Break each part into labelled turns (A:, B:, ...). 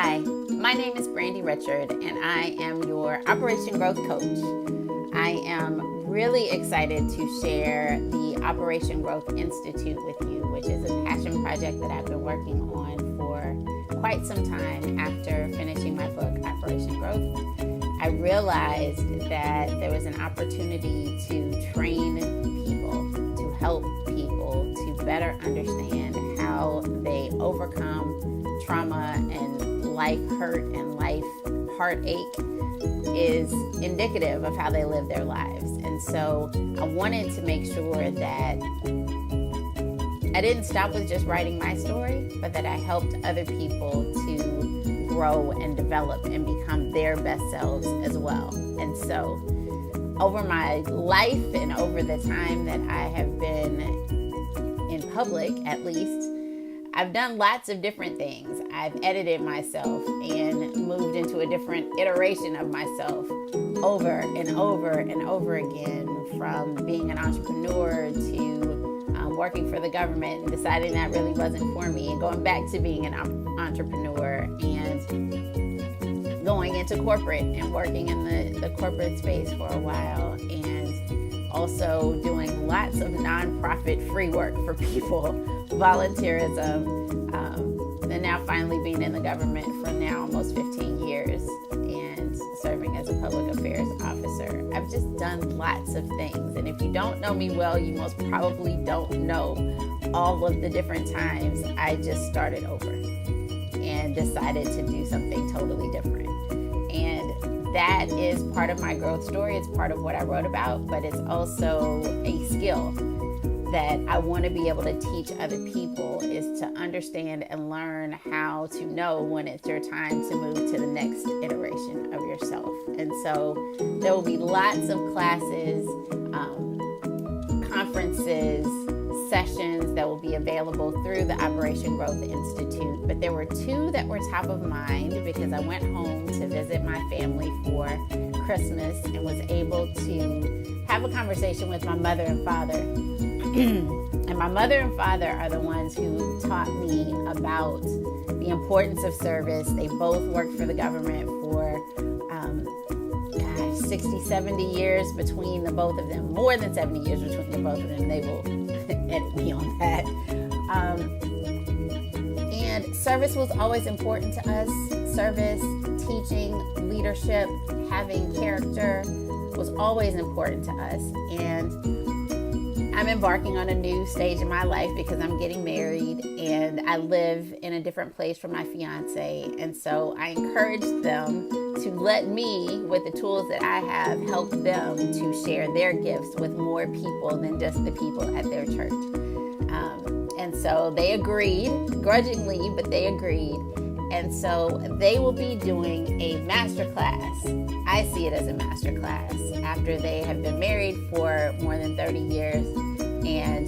A: Hi, my name is Brandy Richard, and I am your Operation Growth Coach. I am really excited to share the Operation Growth Institute with you, which is a passion project that I've been working on for quite some time after finishing my book, Operation Growth. I realized that there was an opportunity to train people, to help people to better understand how they overcome trauma and life hurt and life heartache is indicative of how they live their lives. And so I wanted to make sure that I didn't stop with just writing my story, but that I helped other people to grow and develop and become their best selves as well. And so over my life and over the time that I have been in public, at least, I've done lots of different things. I've edited myself and moved into a different iteration of myself over and over and over again, from being an entrepreneur to working for the government and deciding that really wasn't for me, and going back to being an entrepreneur and going into corporate and working in the corporate space for a while, and also doing lots of nonprofit free work for people, volunteerism, and now finally being in the government for now almost 15 years and serving as a public affairs officer. I've just done lots of things, and if you don't know me well, you most probably don't know all of the different times I just started over and decided to do something totally different. And that is part of my growth story. It's part of what I wrote about, but it's also a skill that I want to be able to teach other people, is to understand and learn how to know when it's your time to move to the next iteration of yourself. And so there will be lots of classes, conferences, sessions that will be available through the Operation Growth Institute. But there were two that were top of mind because I went home to visit my family for Christmas and was able to have a conversation with my mother and father. And my mother and father are the ones who taught me about the importance of service. They both worked for the government for 60, 70 years between the both of them, more than 70 years between the both of them. They will edit me on that. And service was always important to us. Service, teaching, leadership, having character was always important to us. And I'm embarking on a new stage in my life because I'm getting married and I live in a different place from my fiance. And so I encouraged them to let me, with the tools that I have, help them to share their gifts with more people than just the people at their church. And so they agreed, grudgingly, but they agreed. And so they will be doing a masterclass. I see it as a masterclass after they have been married for more than 30 years and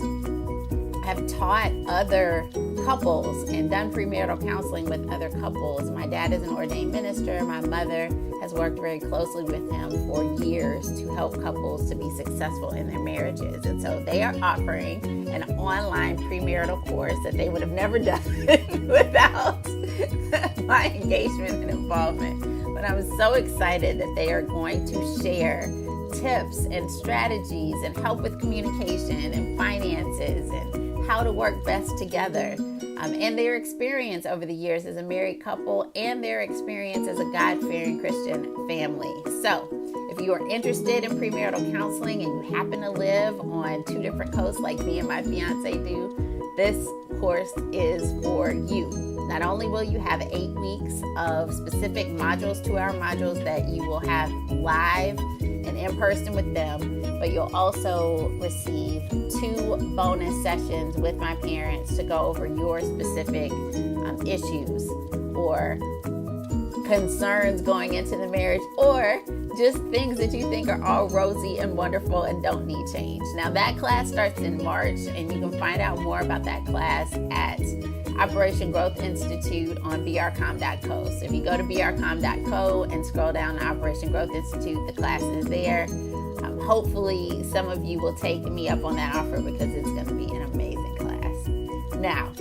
A: have taught other couples and done premarital counseling with other couples. My dad is an ordained minister. My mother has worked very closely with him for years to help couples to be successful in their marriages. And so they are offering an online premarital course that they would have never done without my engagement and involvement. But I'm so excited that they are going to share tips and strategies and help with communication and finances and how to work best together, and their experience over the years as a married couple and their experience as a God-fearing Christian family. So if you are interested in premarital counseling and you happen to live on two different coasts like me and my fiance do, this course is for you. Not only will you have 8 weeks of specific modules, 2-hour modules that you will have live and in person with them, but you'll also receive 2 bonus sessions with my parents to go over your specific issues or concerns going into the marriage, or just things that you think are all rosy and wonderful and don't need change. Now that class starts in March, and you can find out more about that class at Operation Growth Institute on brcom.co. So if you go to brcom.co and scroll down to Operation Growth Institute, the class is there. Hopefully some of you will take me up on that offer because it's going to be an amazing class. Now,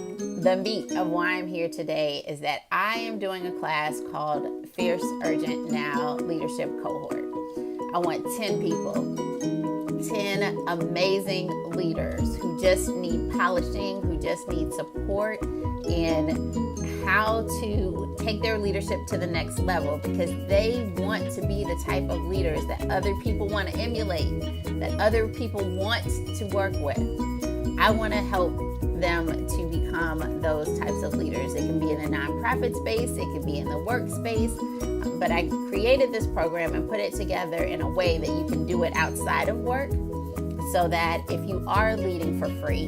A: the meat of why I'm here today is that I am doing a class called Fierce Urgent Now Leadership Cohort. I want 10 people, 10 amazing leaders who just need polishing, who just need support in how to take their leadership to the next level, because they want to be the type of leaders that other people want to emulate, that other people want to work with. I want to help them to become those types of leaders. It can be in the nonprofit space, it can be in the workspace, but I created this program and put it together in a way that you can do it outside of work, so that if you are leading for free,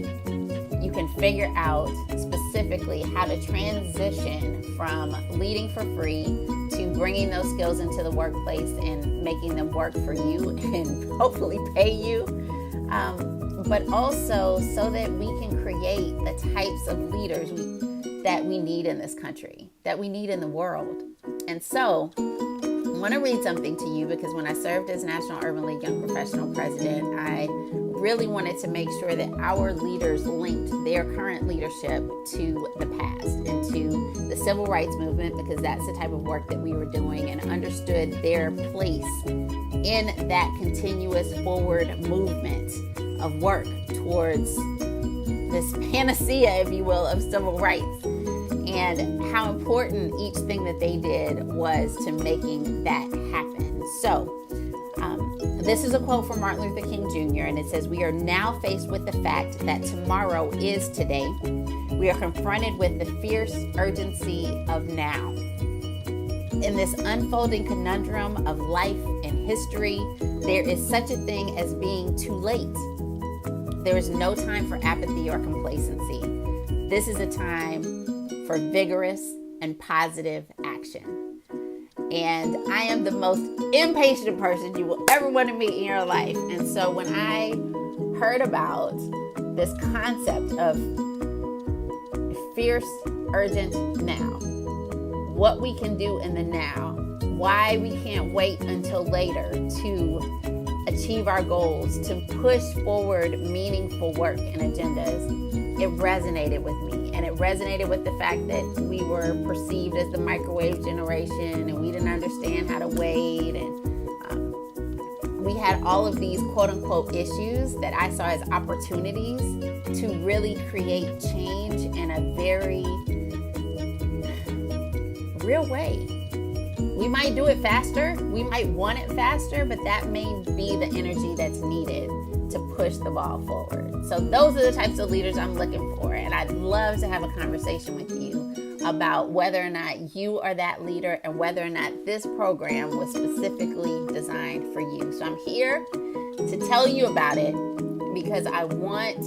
A: you can figure out specifically how to transition from leading for free to bringing those skills into the workplace and making them work for you and hopefully pay you. But also so that we can create the types of leaders that we need in this country, that we need in the world. And so I want to read something to you, because when I served as National Urban League Young Professional President, I really wanted to make sure that our leaders linked their current leadership to the past and to the civil rights movement, because that's the type of work that we were doing, and understood their place in that continuous forward movement of work towards this panacea, if you will, of civil rights, and how important each thing that they did was to making that happen. So this is a quote from Martin Luther King Jr., and it says, "We are now faced with the fact that tomorrow is today. We are confronted with the fierce urgency of now. In this unfolding conundrum of life and history, there is such a thing as being too late. There is no time for apathy or complacency. This is a time for vigorous and positive action." And I am the most impatient person you will ever want to meet in your life. And so when I heard about this concept of fierce, urgent now, what we can do in the now, why we can't wait until later to achieve our goals, to push forward meaningful work and agendas, it resonated with me. And it resonated with the fact that we were perceived as the microwave generation, and we didn't understand how to wait, and we had all of these quote unquote issues that I saw as opportunities to really create change in a very real way. We might do it faster, we might want it faster, but that may be the energy that's needed to push the ball forward. So those are the types of leaders I'm looking for, and I'd love to have a conversation with you about whether or not you are that leader and whether or not this program was specifically designed for you. So I'm here to tell you about it because I want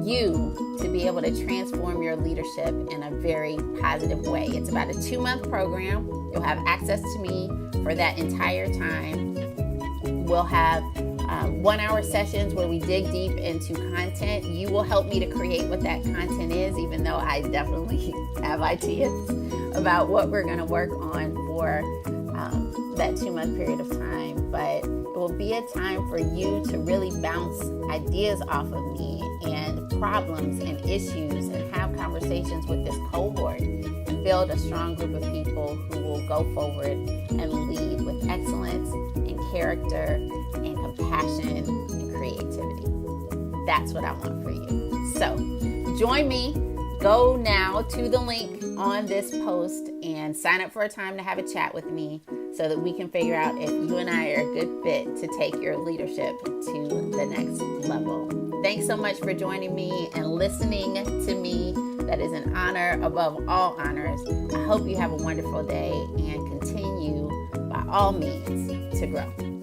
A: you to be able to transform your leadership in a very positive way. It's about a 2-month program. You'll have access to me for that entire time. We'll have 1-hour sessions where we dig deep into content. You will help me to create what that content is, even though I definitely have ideas about what we're going to work on for that 2-month period of time. But it will be a time for you to really bounce ideas off of me and problems and issues, and have conversations with this cohort and build a strong group of people who will go forward and lead with excellence and character and compassion and creativity. That's what I want for you. So join me. Go now to the link on this post and sign up for a time to have a chat with me so that we can figure out if you and I are a good fit to take your leadership to the next level. Thanks so much for joining me and listening to me. That is an honor above all honors. I hope you have a wonderful day and continue by all means to grow.